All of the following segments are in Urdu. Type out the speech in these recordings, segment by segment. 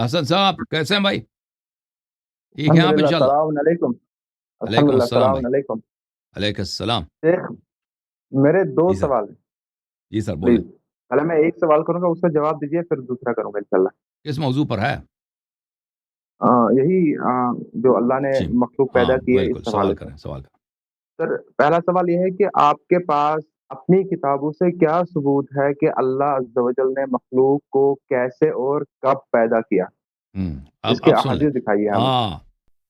حسن صاحب کیسے ہیں بھائی؟ ٹھیک ہیں الحمد آپ للہ، انشاءاللہ؟ السلام علیکم. الحمد علیکم للہ، السلام بھائی. السلام علیکم. علیکم السلام. شیخ، میرے دو جی سر. سوال ہیں جی سر بولیں. پلیز. پہلے میں ایک سوال کروں گا، اس کا جواب دیجیے، پھر دوسرا کروں گا انشاءاللہ. کس موضوع پر ہے؟ یہی جو اللہ نے جی مخلوق ہاں پیدا کی ہے، بالکل اس سوال حوالے سے. کریں سوال کریں. سر، پہلا سوال یہ ہے کہ آپ کے پاس اپنی کتابوں سے کیا ثبوت ہے کہ اللہ عز و جل نے مخلوق کو کیسے اور کب پیدا کیا؟ اس کے اب سن لیں. احادیث دکھائیے ہمیں. ہاں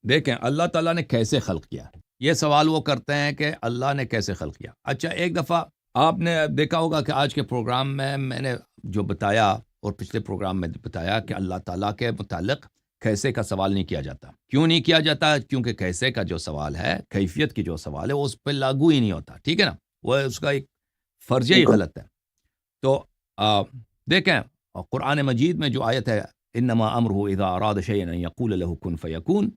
دیکھیں اللہ تعالیٰ نے کیسے خلق کیا. یہ سوال وہ کرتے ہیں کہ اللہ نے کیسے خلق کیا. اچھا ایک دفعہ آپ نے دیکھا ہوگا کہ آج کے پروگرام میں نے جو بتایا اور پچھلے پروگرام میں بتایا کہ اللہ تعالیٰ کے متعلق کیسے کا سوال نہیں کیا جاتا. کیوں نہیں کیا جاتا؟ کیونکہ کیسے کا جو سوال ہے، کیفیت کی جو سوال ہے، وہ اس پہ لاگو ہی نہیں ہوتا. ٹھیک ہے نا، وہ اس کا ایک فرضیہ ہی بالکل. غلط ہے. تو دیکھیں قرآن مجید میں جو آیت ہے انما امرہ اذا اراد شیئا ان یقول له کن فیکون،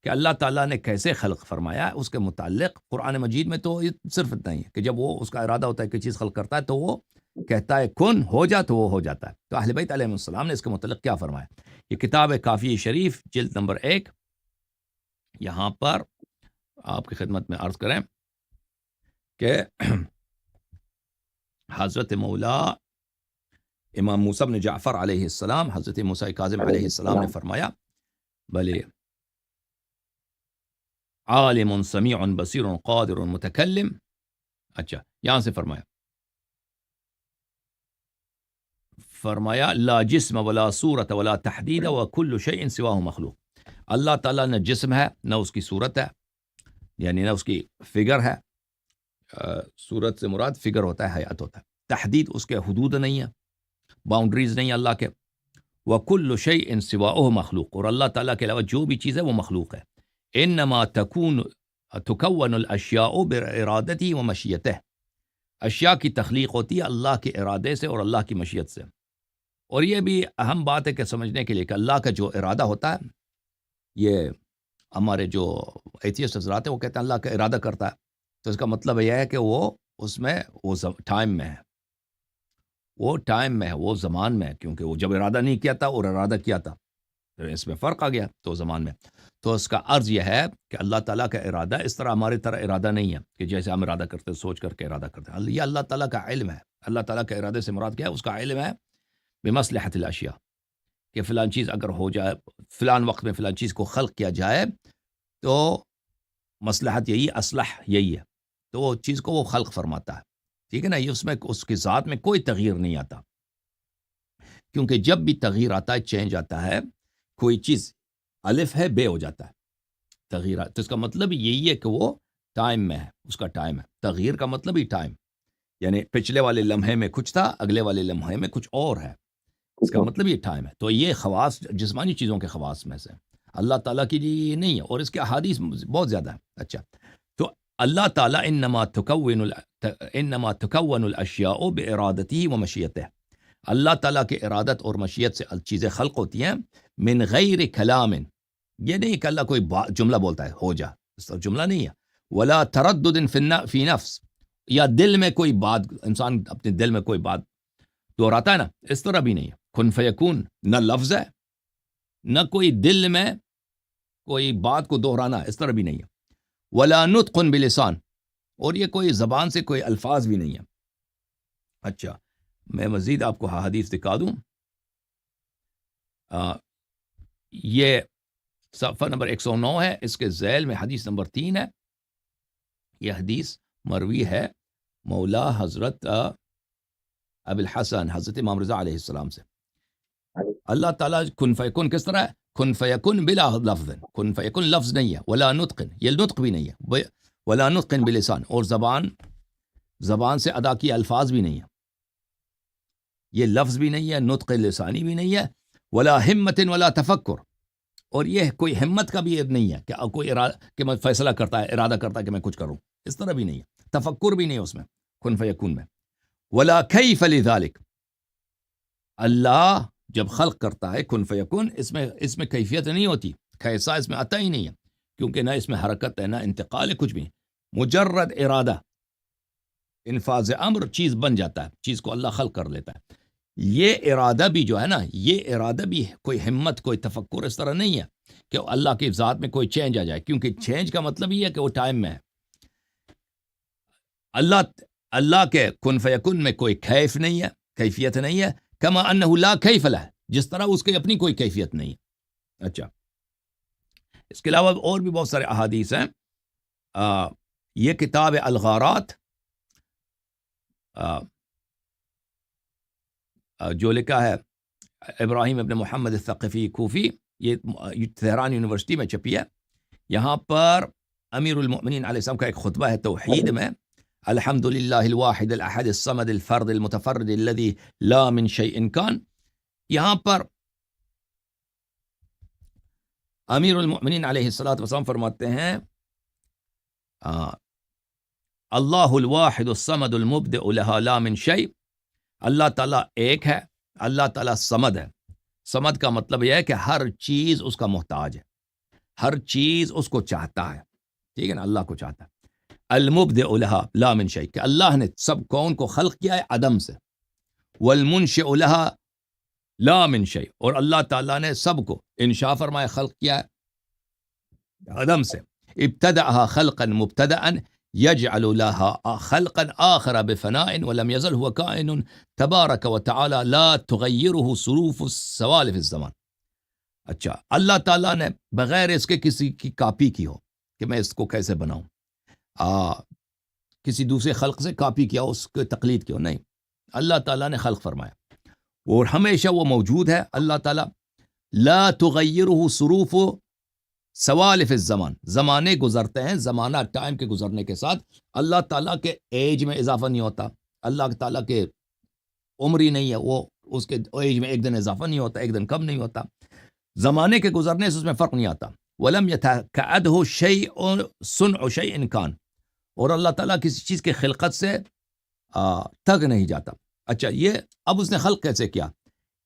کہ اللہ تعالیٰ نے کیسے خلق فرمایا ہے، اس کے متعلق قرآن مجید میں تو صرف اتنا ہی ہے کہ جب وہ اس کا ارادہ ہوتا ہے کہ چیز خلق کرتا ہے تو وہ کہتا ہے کن ہو جا، تو وہ ہو جاتا ہے. تو اہل بیت علیہ السلام نے اس کے متعلق کیا فرمایا؟ یہ کتاب ہے کافی شریف جلد نمبر 1. یہاں پر آپ کی خدمت میں عرض کریں کہ حضرت مولا امام موسیٰ بن جعفر علیہ السلام، حضرت موسیٰ کاظم علیہ السلام نے فرمایا بلے عالم سمیع بصیر قادر متکلم. اچھا یہاں سے فرمایا لا جسم ولا صورت ولا تحدید وکل شیء سواہ مخلوق. اللہ تعالیٰ نہ جسم ہے، نہ اس کی صورت ہے، یعنی نہ اس کی فگر ہے. صورت سے مراد فگر ہوتا ہے، حیات ہوتا ہے. تحدید اس کے حدود نہیں ہے، باؤنڈریز نہیں اللہ کے. وکل شیء سواہ مخلوق، اور اللہ تعالیٰ کے علاوہ جو بھی چیز ہے وہ مخلوق ہے. انما تکون الاشیاء بارادتہ و مشیتہ، اشیاء کی تخلیق ہوتی ہے اللہ کے ارادے سے اور اللہ کی مشیت سے. اور یہ بھی اہم بات ہے کہ سمجھنے کے لیے کہ اللہ کا جو ارادہ ہوتا ہے، یہ ہمارے جو ایتھیسٹ حضرات ہیں وہ کہتے ہیں اللہ کا ارادہ کرتا ہے، تو اس کا مطلب یہ ہے کہ وہ اس میں وہ ٹائم میں ہے، وہ ٹائم میں ہے، وہ زمان میں ہے. کیونکہ وہ جب ارادہ نہیں کیا تھا اور ارادہ کیا تھا تو اس میں فرق آ گیا تو زمان میں. تو اس کا عرض یہ ہے کہ اللہ تعالیٰ کا ارادہ اس طرح ہماری طرح ارادہ نہیں ہے کہ جیسے ہم ارادہ کرتے ہیں سوچ کر کے ارادہ کرتے ہیں. یہ اللہ تعالیٰ کا علم ہے. اللہ تعالیٰ کا ارادے سے مراد کیا ہے؟ اس کا علم ہے بمصلحت الاشیاء، کہ فلان چیز اگر ہو جائے، فلان وقت میں فلان چیز کو خلق کیا جائے تو مصلحت یہی، اصلح یہی ہے، تو وہ چیز کو وہ خلق فرماتا ہے. ٹھیک ہے نا، یہ اس میں اس کی ذات میں کوئی تغییر نہیں آتا. کیونکہ جب بھی تغییر آتا ہے، چینج آتا ہے، کوئی چیز الف ہے بے ہو جاتا ہے تغییر. تو اس کا مطلب یہی ہے کہ وہ ٹائم میں ہے، اس کا ٹائم ہے. تغییر کا مطلب ہی ٹائم، یعنی پچھلے والے لمحے میں کچھ تھا، اگلے والے لمحے میں کچھ اور ہے، اس کا مطلب یہ ٹائم ہے. تو یہ خواص جسمانی چیزوں کے خواص میں سے اللہ تعالیٰ کی یہ نہیں ہے، اور اس کے احادیث بہت زیادہ ہے. اچھا تو اللہ تعالیٰ انما تکون الاشیاء بارادتہ و مشیتہ، اللہ تعالیٰ کے ارادت اور مشیت سے چیزیں خلق ہوتی ہیں. من غیر کلام، یہ نہیں کہ اللہ کوئی جملہ بولتا ہے ہو جا، اس طرح جملہ نہیں ہے. ولا تردد فی نفس، یا دل میں کوئی بات، انسان اپنے دل میں کوئی بات دہراتا ہے نا، اس طرح بھی نہیں ہے. کن فیکون نہ لفظ ہے، نہ کوئی دل میں کوئی بات کو دہرانا، اس طرح بھی نہیں ہے. ولا نطق بلسان، اور یہ کوئی زبان سے کوئی الفاظ بھی نہیں ہے. اچھا میں مزید آپ کو حدیث دکھا دوں. یہ صفحہ نمبر 109 ہے، اس کے ذیل میں حدیث نمبر 3 ہے. یہ حدیث مروی ہے مولا حضرت ابی الحسن حضرت امام رضا علیہ السلام سے. اللہ تعالیٰ کن فیکن کس طرح ہے؟ کن فیکن بلا لفظ، کن فیکن لفظ نہیں ہے. ولا نطق، یہ نطق بھی نہیں ہے. ولا نطق بلسان، اور زبان سے ادا کیے الفاظ بھی نہیں ہے، یہ لفظ بھی نہیں ہے، نطق لسانی بھی نہیں ہے. ولا ہمت ولا تفکر، اور یہ کوئی ہمت کا بھی نہیں ہے کہ کوئی کہ میں فیصلہ کرتا ہے، ارادہ کرتا ہے کہ میں کچھ کروں، اس طرح بھی نہیں ہے. تفکر بھی نہیں ہے اس میں کن فیکون میں. ولا کیف لذالک، اللہ جب خلق کرتا ہے کن فیکون، اس میں کیفیت نہیں ہوتی، کیسا اس میں آتا ہی نہیں ہے، کیونکہ نہ اس میں حرکت ہے، نہ انتقال ہے، کچھ بھی. مجرد ارادہ، انفاذ امر، چیز بن جاتا ہے، چیز کو اللہ خلق کر لیتا ہے. یہ ارادہ بھی جو ہے نا، یہ ارادہ بھی کوئی ہمت، کوئی تفکر اس طرح نہیں ہے کہ اللہ کی ذات میں کوئی چینج آ جائے، کیونکہ چینج کا مطلب یہ ہے کہ وہ ٹائم میں ہے۔ اللہ کے کن فیکن میں کوئی کیف نہیں ہے، کیفیت نہیں ہے، کما انہ لا کیف لہ، جس طرح اس کی اپنی کوئی کیفیت نہیں ہے۔ اچھا، اس کے علاوہ اور بھی بہت سارے احادیث ہیں۔ یہ کتاب الغارات جو لکھا ہے ابراہیم ابن محمد الثقفی کوفی، یہ تہران یونیورسٹی میں چھپی ہے۔ یہاں پر امیر المؤمنین علیہ السلام کا ایک خطبہ ہے توحید میں، الحمد للہ الواحد الاحد الصمد الفرد المتفرد الذي لا من شيء كان۔ یہاں پر امیر المؤمنین علیہ السلام فرماتے ہیں اللہ الواحد الصمد المبدئ لها لا من شيء، اللہ تعالیٰ ایک ہے، اللہ تعالیٰ صمد ہے۔ صمد کا مطلب یہ ہے کہ ہر چیز اس کا محتاج ہے، ہر چیز اس کو چاہتا ہے، ٹھیک ہے نا، اللہ کو چاہتا ہے۔ المبدئ لها لا من شيء، کہ اللہ نے سب کون کو خلق کیا ہے عدم سے، والمنشئ لها لا من شيء، اور اللہ تعالیٰ نے سب کو انشاء فرمایا، خلق کیا ہے عدم سے۔ ابتدأها خلقا مبتدأ يجعل لها خلقا آخر بفناء ولم يزل هو كائن تبارك وتعالى لا تغيره ظروف السوالف الزمان۔ اچھا، اللہ تعالیٰ نے بغیر اس کے کسی کی کاپی کی ہو کہ میں اس کو کیسے بناؤں، کسی دوسرے خلق سے کاپی کیا ہو، اس کے تقلید کی ہو، نہیں، اللہ تعالیٰ نے خلق فرمایا اور ہمیشہ وہ موجود ہے۔ اللہ تعالیٰ لا تغیرہ ظروف سوالف الزمان، زمانے گزرتے ہیں، زمانہ ٹائم کے گزرنے کے ساتھ اللہ تعالیٰ کے ایج میں اضافہ نہیں ہوتا، اللہ تعالیٰ کے عمر ہی نہیں ہے، وہ اس کے ایج میں ایک دن اضافہ نہیں ہوتا، ایک دن کم نہیں ہوتا، زمانے کے گزرنے سے اس میں فرق نہیں آتا۔ ولم يتكعده شيء صنع شيء كان، اور اللہ تعالیٰ کسی چیز کے خلقت سے تگ نہیں جاتا۔ اچھا، یہ اب اس نے خلق کیسے کیا؟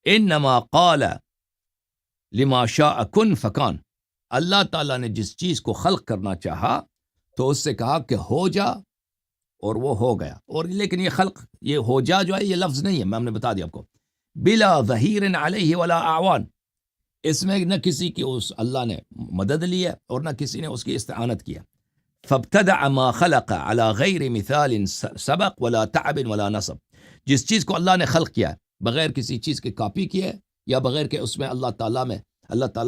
انما قال لما شاء كن فكان، اللہ تعالیٰ نے جس چیز کو خلق کرنا چاہا تو اس سے کہا کہ ہو جا، اور وہ ہو گیا۔ اور لیکن یہ خلق، یہ ہو جا جو ہے، یہ لفظ نہیں ہے، میں ہم نے بتا دیا آپ کو، بلا ظہیر علیہ ولا اعوان، اس میں نہ کسی کی اس اللہ نے مدد لی ہے اور نہ کسی نے اس کی استعانت کیا۔ فابتدع ما خلق على غیر مثال سبق ولا تعب ولا نصب، جس چیز کو اللہ نے خلق کیا ہے بغیر کسی چیز کی کاپی کی ہے، یا بغیر کہ اس میں اللہ تعالیٰ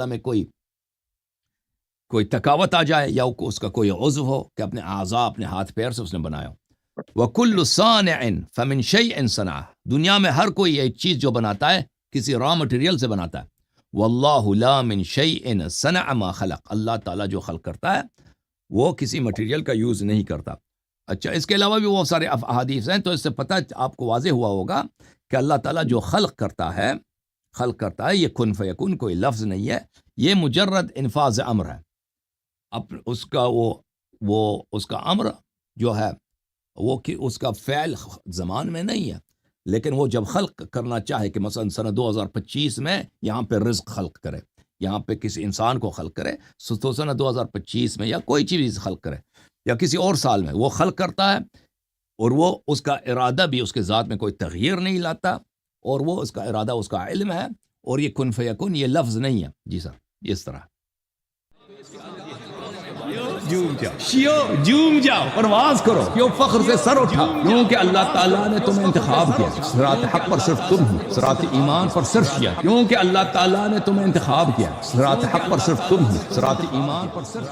میں کوئی تکاوت آ جائے، یا اس کا کوئی عضو ہو کہ اپنے اعضاء، اپنے ہاتھ پیر سے اس نے بنایا۔ وَكُلُّ صَانِعٍ فَمِن شَيْءٍ صَنَعَهُ، دنیا میں ہر کوئی ایک چیز جو بناتا ہے کسی را مٹیریل سے بناتا ہے۔ وَاللَّهُ لَا مِن شَيْءٍ صَنَعَ مَا خَلَق، اللہ تعالیٰ جو خلق کرتا ہے وہ کسی مٹیریل کا یوز نہیں کرتا۔ اچھا، اس کے علاوہ بھی بہت سارے احادیث ہیں، تو اس سے پتہ آپ کو واضح ہوا ہوگا کہ اللہ تعالیٰ جو خلق کرتا ہے یہ کن فیکن کوئی لفظ نہیں ہے، یہ مجرد انفاذ امر ہے۔ اب اس کا وہ اس کا امر جو ہے وہ کہ اس کا فعل زمان میں نہیں ہے، لیکن وہ جب خلق کرنا چاہے کہ مثلا سنہ 2025 میں یہاں پہ رزق خلق کرے، یہاں پہ کسی انسان کو خلق کرے، تو سنہ 2025 میں یا کوئی چیز خلق کرے یا کسی اور سال میں وہ خلق کرتا ہے، اور وہ اس کا ارادہ بھی اس کے ذات میں کوئی تغییر نہیں لاتا، اور وہ اس کا ارادہ اس کا علم ہے، اور یہ کن فیکن یہ لفظ نہیں ہے۔ جی سر، اس طرح جوم جاؤ، پرواز کرو، کیوں فخر سے سر اٹھا، کیونکہ اللہ تعالیٰ نے تمہیں انتخاب کیا، صراط حق پر صرف تم ہی، صراط ایمان پر صرف کیا، کیونکہ اللہ تعالیٰ نے تمہیں انتخاب کیا، صراط حق پر صرف تم ہی، صراط ایمان پر صرف